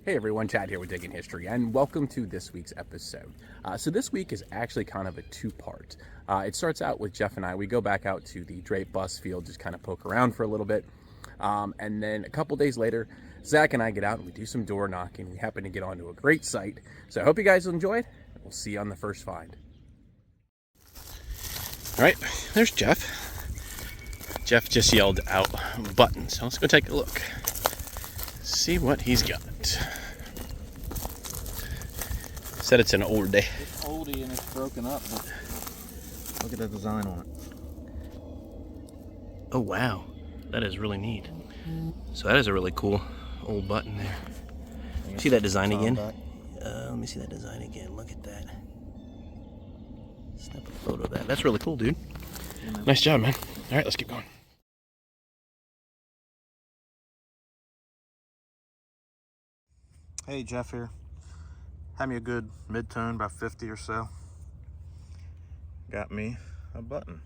Hey everyone, Chad here with Digging History, and welcome to this week's episode. So this week is actually kind of a two-part. It starts out with Jeff and I. We go back out to the Drape bus field, just kind of poke around for a little bit. And then a couple days later, Zach and I get out and we do some door knocking. We happen to get onto a great site. So I hope you guys will enjoy it. We'll see you on the first find. All right, there's Jeff. Jeff just yelled out button, so let's go take a look. See what he's got. Said it's an older day. It's oldie and it's broken up, but look at the design on it. Oh wow, that is really neat. So that is a really cool old button there. See that design again? Let me see that design again. Look at that. Snap a photo of that. That's really cool, dude. Yeah, nice job, man. All right, let's keep going. Hey, Jeff here. Had me a good mid-tone, about 50 or so. Got me a button.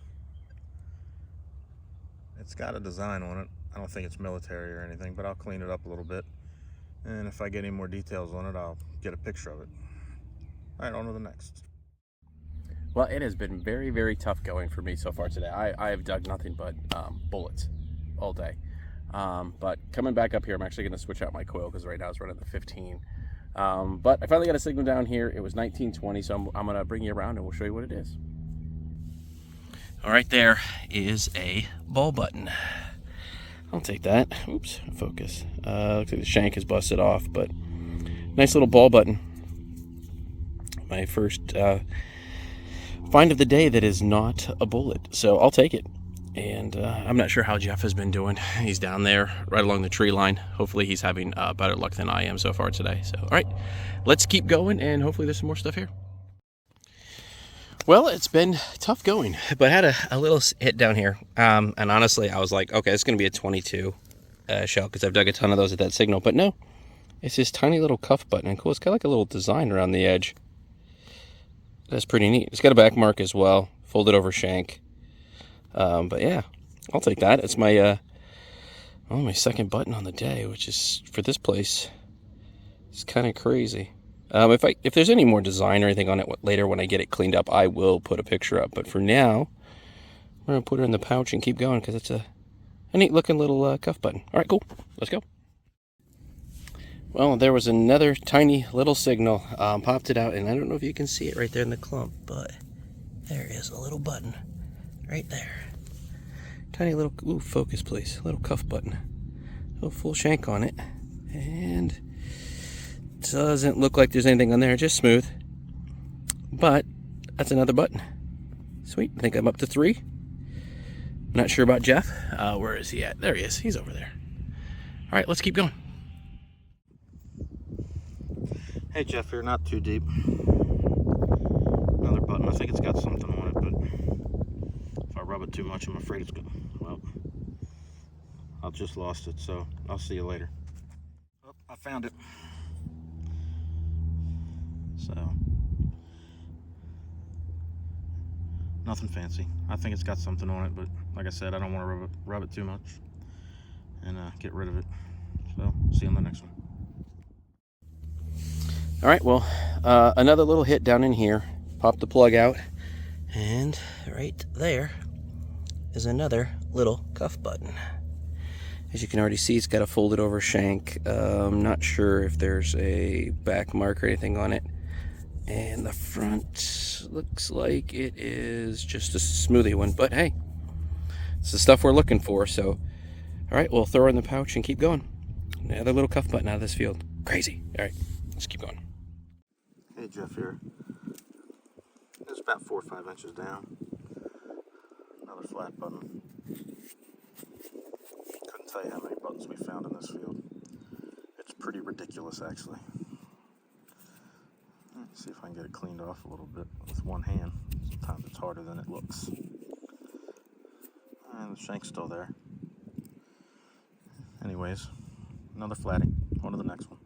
It's got a design on it. I don't think it's military or anything, but I'll clean it up a little bit. And if I get any more details on it, I'll get a picture of it. All right, on to the next. Well, it has been very, very tough going for me so far today. I have dug nothing but bullets all day. But coming back up here, I'm actually going to switch out my coil because right now it's running the 15. But I finally got a signal down here. It was 1920, so I'm going to bring you around and we'll show you what it is. All right, there is a ball button. I'll take that. Oops, focus. Looks like the shank is busted off, but nice little ball button. My first find of the day that is not a bullet, so I'll take it. And I'm not sure how Jeff has been doing. He's down there right along the tree line. Hopefully he's having better luck than I am so far today. So, all right, let's keep going, and hopefully there's some more stuff here. Well, it's been tough going, but I had a little hit down here. And honestly, I was like, okay, it's going to be a 22 shell because I've dug a ton of those at that signal. But no, it's this tiny little cuff button. And cool, it's got like a little design around the edge. That's pretty neat. It's got a back mark as well, folded over shank. But yeah, I'll take that. It's my my second button on the day, which is for this place. It's kind of crazy. If there's any more design or anything on it later when I get it cleaned up, I will put a picture up. But for now, we're gonna put her in the pouch and keep going because it's a neat looking little cuff button. All right, cool. Let's go. Well, there was another tiny little signal. Popped it out, and I don't know if you can see it right there in the clump, but there is a little button right there. Tiny little, ooh, focus please, little cuff button. Little full shank on it. And doesn't look like there's anything on there, just smooth. But that's another button. Sweet, I think I'm up to 3. Not sure about Jeff. Where is he at? There he is, he's over there. All right, let's keep going. Hey, Jeff here, not too deep. Another button. I think it's got something on it, but if I rub it too much, I'm afraid it's gonna, well, I just lost it, so I'll see you later. Oh, I found it. So, nothing fancy. I think it's got something on it, but like I said, I don't want to rub it too much and get rid of it. So, see you on the next one. All right, well, another little hit down in here. Pop the plug out, and right there is another little cuff button. As you can already see, it's got a folded over shank. I'm not sure if there's a back mark or anything on it. And the front looks like it is just a smoothie one, but hey, it's the stuff we're looking for. So, all right, we'll throw her in the pouch and keep going. Another little cuff button out of this field. Crazy. All right, let's keep going. Hey, Jeff here. It's about 4 or 5 inches down. Another flat button. Couldn't tell you how many buttons we found in this field. It's pretty ridiculous, actually. Let's see if I can get it cleaned off a little bit with one hand. Sometimes it's harder than it looks. And the shank's still there. Anyways, another flatty. On to the next one.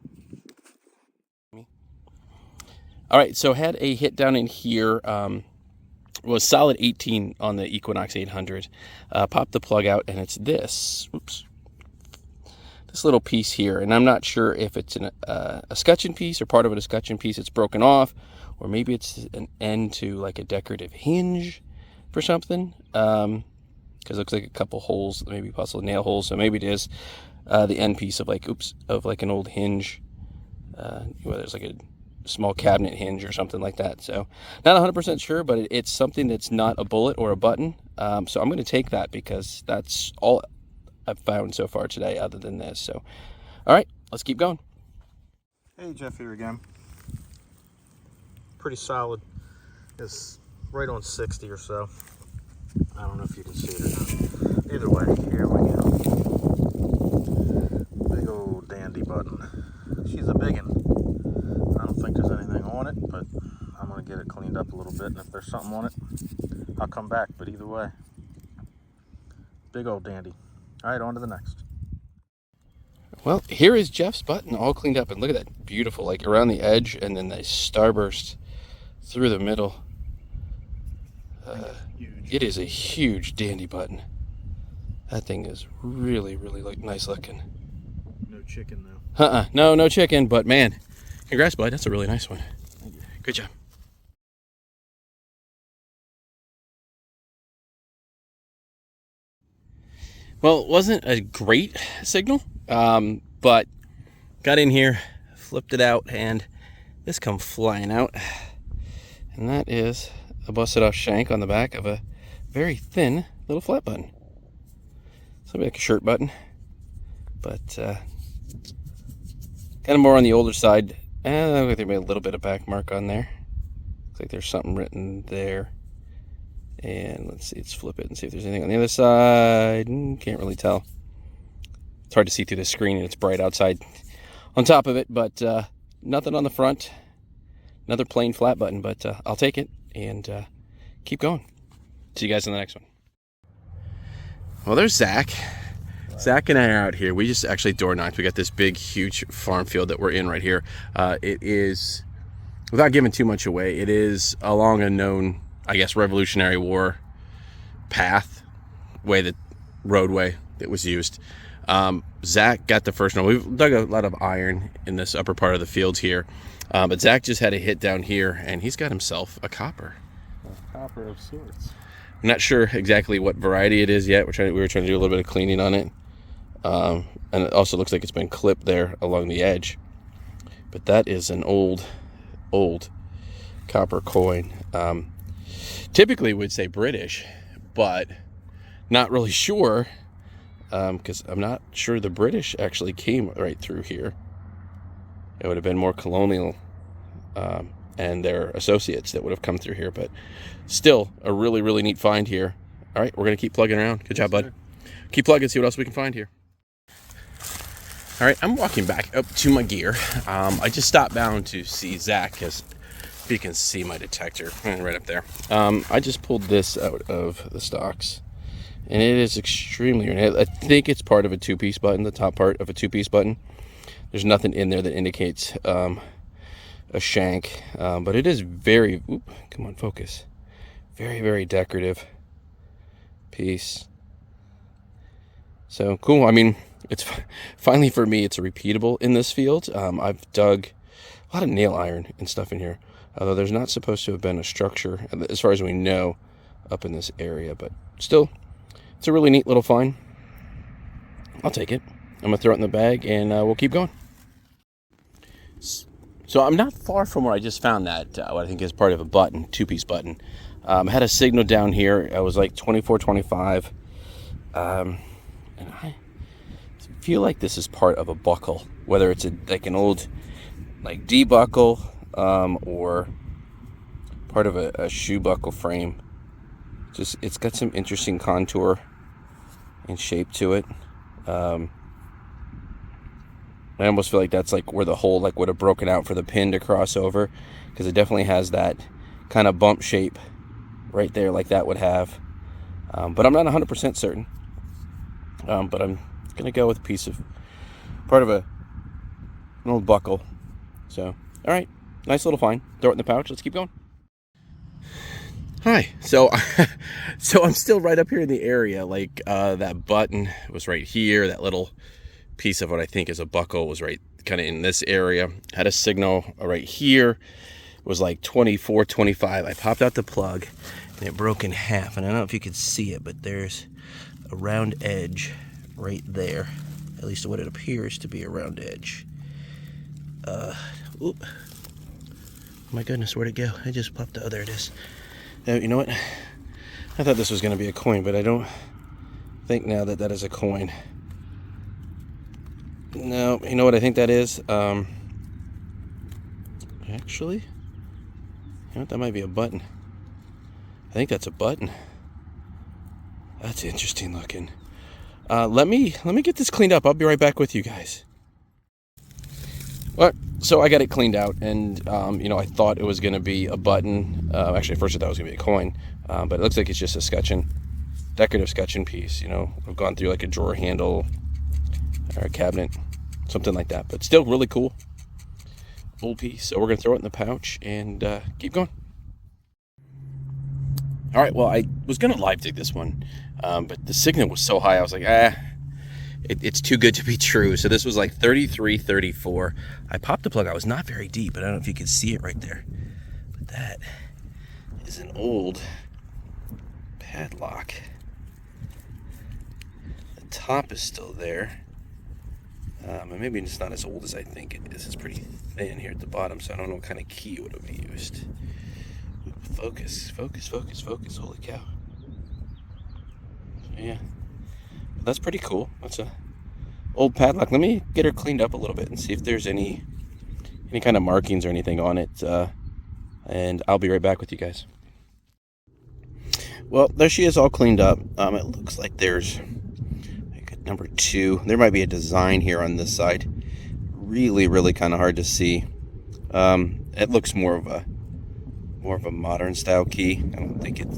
All right, so had a hit down in here. Was solid 18 on the Equinox 800. Popped the plug out, and it's this. Oops. this little piece here, and I'm not sure if it's a scutcheon piece or part of a scutcheon piece. It's broken off, or maybe it's an end to like a decorative hinge for something. Because it looks like a couple holes, maybe possibly nail holes. So maybe it is the end piece of like an old hinge, whether it's like a small cabinet hinge or something like that. So not 100% sure, but it's something that's not a bullet or a button. So I'm going to take that because that's all I've found so far today other than this. So all right, let's keep going. Hey, Jeff here again. Pretty solid. It's right on 60 or so. I don't know if you can see it or not. Either way, here we go. Big old dandy button. She's a big one. I don't think there's anything on it, but I'm going to get it cleaned up a little bit, and if there's something on it, I'll come back. But either way, big old dandy. All right, on to the next. Well, here is Jeff's button all cleaned up, and look at that, beautiful, like around the edge, and then the starburst through the middle. It is a huge dandy button. That thing is really, really nice looking. No chicken though. No chicken, but man, congrats, bud. That's a really nice one. Good job. Well, it wasn't a great signal, but got in here, flipped it out, and this come flying out. And that is a busted off shank on the back of a very thin little flat button. So maybe like a shirt button, but kind of more on the older side. And I think there may be a little bit of back mark on there. Looks like there's something written there. And let's see, let's flip it and see if there's anything on the other side. Can't really tell. It's hard to see through the screen and it's bright outside on top of it, but nothing on the front. Another plain flat button, but I'll take it and keep going. See you guys in the next one. Well, there's Zach. Zach and I are out here. We just actually door knocked. We got this big, huge farm field that we're in right here. It is, without giving too much away, it is along a known, I guess, Revolutionary War roadway that was used. Zach got the first one. We've dug a lot of iron in this upper part of the fields here. But Zach just had a hit down here, and he's got himself a copper. A copper of sorts. I'm not sure exactly what variety it is yet. We were trying to do a little bit of cleaning on it. And it also looks like it's been clipped there along the edge. But that is an old copper coin. Typically would say British, but not really sure, because I'm not sure the British actually came right through here. It would have been more Colonial and their associates that would have come through here, but still a really, really neat find here. All right, we're going to keep plugging around. Good job, bud. Keep plugging, see what else we can find here. All right, I'm walking back up to my gear. I just stopped down to see Zach, because if you can see my detector right up there. I just pulled this out of the stocks, and it is extremely rare. I think it's part of a two-piece button, the top part of a two-piece button. There's nothing in there that indicates a shank, but it is very, come on, focus. Very, very decorative piece. So cool. I mean, it's finally for me, it's a repeatable in this field. I've dug a lot of nail iron and stuff in here, although there's not supposed to have been a structure, as far as we know, up in this area, but still, it's a really neat little find. I'll take it. I'm gonna throw it in the bag and we'll keep going. So I'm not far from where I just found that, what I think is part of a button, two-piece button. I had a signal down here. I was like 24-25. And I feel like this is part of a buckle, whether it's like an old like D buckle or part of a shoe buckle frame. Just, it's got some interesting contour and shape to it. I almost feel like that's like where the hole like would have broken out for the pin to cross over, because it definitely has that kind of bump shape right there like that would have. But I'm not 100% certain. But I'm gonna go with a piece of part of an old buckle. So, all right, nice little find. Throw it in the pouch. Let's keep going. Hi. So I'm still right up here in the area. Like that button was right here. That little piece of what I think is a buckle was right kind of in this area. Had a signal right here. It was like 24, 25. I popped out the plug and it broke in half. And I don't know if you could see it, but there's a round edge right there. At least what it appears to be a round edge. Oop. My goodness, where'd it go? I just popped out. Oh, there it is. You know what? I thought this was going to be a coin, but I don't think now that that is a coin. No, you know what I think that is? Actually, you know what? That might be a button. I think that's a button. That's interesting looking. Let me get this cleaned up. I'll be right back with you guys. Well, so I got it cleaned out, and you know, I thought it was going to be a button. Actually, at first I thought it was going to be a coin, but it looks like it's just a scutcheon, decorative scutcheon piece. You know, I've gone through like a drawer handle or a cabinet, something like that, but still really cool. Old piece. So we're going to throw it in the pouch and keep going. All right, well, I was going to live dig this one, but the signal was so high, I was like, it's too good to be true. So this was like 33, 34. I popped the plug. I was not very deep, but I don't know if you can see it right there. But that is an old padlock. The top is still there. And maybe it's not as old as I think it is. It's pretty thin here at the bottom, so I don't know what kind of key would have been used. Focus, focus, focus, focus. Holy cow. Yeah. That's pretty cool. That's a old padlock. Let me get her cleaned up a little bit and see if there's any kind of markings or anything on it. And I'll be right back with you guys. Well, there she is, all cleaned up. It looks like there's number 2. There might be a design here on this side. Really, really kind of hard to see. It looks more of a modern style key. I don't think it's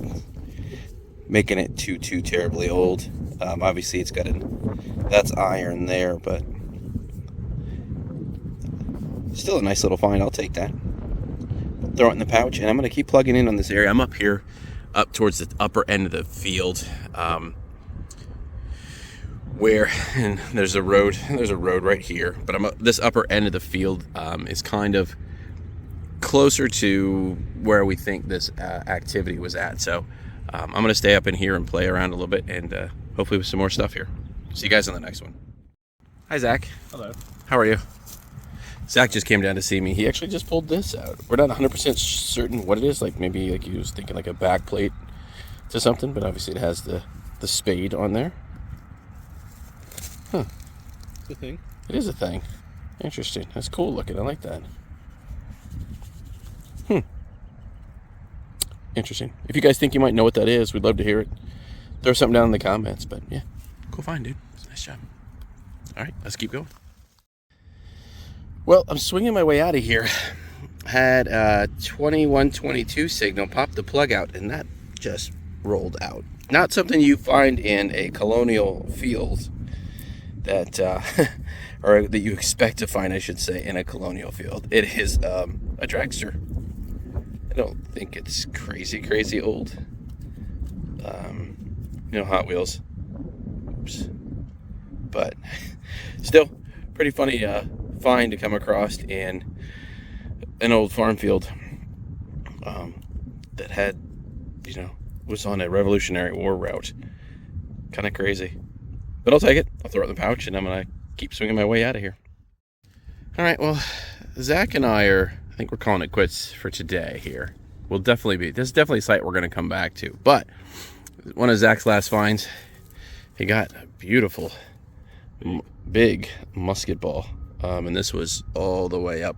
making it too terribly old. Obviously it's got that's iron there, but still a nice little find. I'll take that. Throw it in the pouch, and I'm going to keep plugging in on this area. I'm up here, up towards the upper end of the field, where and there's a road right here, but this upper end of the field is kind of closer to where we think this activity was at. So I'm going to stay up in here and play around a little bit, and hopefully with some more stuff here. See you guys on the next one. Hi, Zach. Hello. How are you? Zach just came down to see me. He actually just pulled this out. We're not 100% certain what it is. Like maybe like he was thinking like a back plate to something, but obviously it has the spade on there. Huh. It's a thing. It is a thing. Interesting. That's cool looking. I like that. Interesting. If you guys think you might know what that is, we'd love to hear it. Throw something down in the comments. But yeah, cool find, dude. It's a nice job. All right, let's keep going. Well, I'm swinging my way out of here. Had a 2122 signal, popped the plug out, and that just rolled out. Not something you find in a Colonial field that, or that you expect to find, I should say, in a Colonial field. It is a dragster. I don't think it's crazy old. You know, Hot Wheels. Oops. But still, pretty funny find to come across in an old farm field that had, you know, was on a Revolutionary War route. Kind of crazy. But I'll take it. I'll throw it in the pouch, and I'm going to keep swinging my way out of here. All right, well, Zach and I think we're calling it quits for today here. This is definitely a site we're going to come back to. But one of Zach's last finds, he got a beautiful, big musket ball. And this was all the way up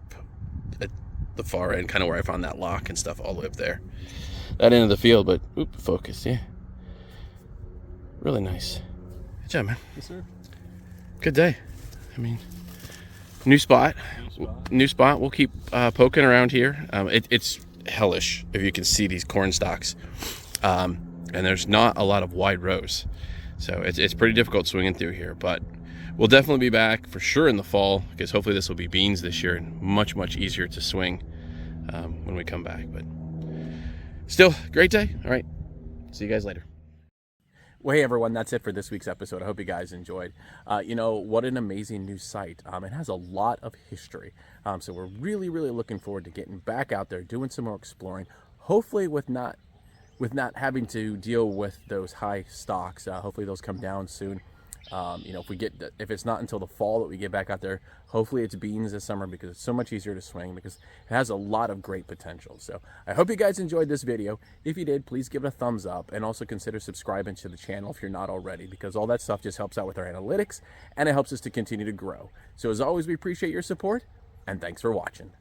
at the far end, kind of where I found that lock and stuff, all the way up there. That end of the field, but, focus, yeah. Really nice. Good job, man. Yes, sir. Good day. I mean, new spot. We'll keep poking around here. It's hellish if you can see these corn stalks. And there's not a lot of wide rows. So it's pretty difficult swinging through here, but we'll definitely be back for sure in the fall, because hopefully this will be beans this year and much easier to swing when we come back. But still, great day. All right. See you guys later. Well, hey everyone, that's it for this week's episode. I hope you guys enjoyed. You know, what an amazing new site. It has a lot of history. So we're really, really looking forward to getting back out there, doing some more exploring, hopefully with not having to deal with those high stocks. Hopefully those come down soon. You know, if it's not until the fall that we get back out there, hopefully it's beans this summer, because it's so much easier to swing, because it has a lot of great potential. So I hope you guys enjoyed this video. If you did, please give it a thumbs up, and also consider subscribing to the channel if you're not already, because all that stuff just helps out with our analytics and it helps us to continue to grow. So as always, we appreciate your support, and thanks for watching.